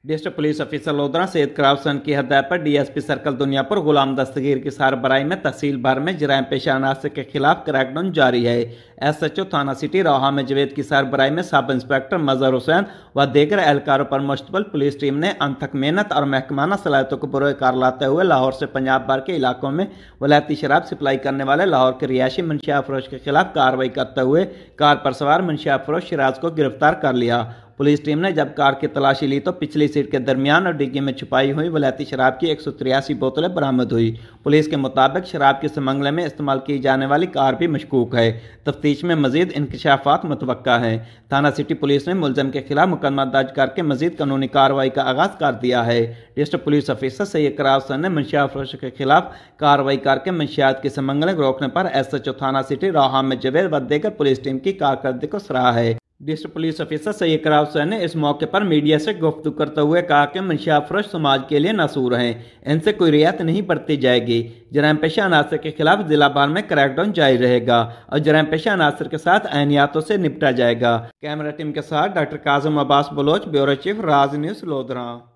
District police officer Lodhran Syed कराउसन की हदायत पर डीएसपी सर्कल दुनियापुर गुलाम दस्तगीर की सरबराही में तहसील भर में जराइम पेशा अनासर के खिलाफ क्रैकडाउन जारी है। एसएचओ थाना सिटी रोहा में जवेद की सरबराही में सब इंस्पेक्टर मजहर हुसैन व दीगर एहलकारों पर मुश्तमिल पुलिस टीम ने अनथक मेहनत और महकमाना सलाहियतों को पुरकार लाते हुए लाहौर से पंजाब भर के इलाकों में वलायती शराब सप्लाई करने वाले लाहौर के रिहायशी मंशिया फरोश के खिलाफ कार्रवाई करते हुए कार पर सवार मंशिया फरोश शिराज को गिरफ्तार कर लिया। पुलिस टीम ने जब कार की तलाशी ली तो पिछली सीट के दरमियान और डिग्गी में छुपाई हुई वलायती शराब की 183 बोतलें बरामद हुई। पुलिस के मुताबिक शराब के समंगले में इस्तेमाल की जाने वाली कार भी मशकूक है। तफ्तीश में मजीद इंकशाफात मुतवक्का है। थाना सिटी पुलिस ने मुलजम के खिलाफ मुकदमा दर्ज करके मजीद कानूनी कार्रवाई का आगाज कर दिया है। डिस्ट्रिक्ट पुलिस ऑफिसर सैयद कराउसन ने मंशिया फरोश के खिलाफ कार्रवाई करके मंशियात के समंगले रोकने पर एसएचओ थाना सिटी रोहा में जवेद व दीगर पुलिस टीम की कारकर्दगी को सराहा है। डिस्ट्रिक्ट पुलिस ऑफिसर सैयद कराउसन ने इस मौके पर मीडिया से गुफ्तगू करते हुए कहा कि मंशिया फरोश समाज के लिए नसूर हैं, इनसे कोई रियायत नहीं बरती जाएगी। जराइम पेशा अनासर के खिलाफ जिला भर में क्रैकडाउन जारी रहेगा और जराइम पेशा अनासर के साथ ऐनियातों से निपटा जाएगा। कैमरा टीम के साथ doctor काजम Abbas Bloch, bureau chief, राज न्यूज़, लोधरा।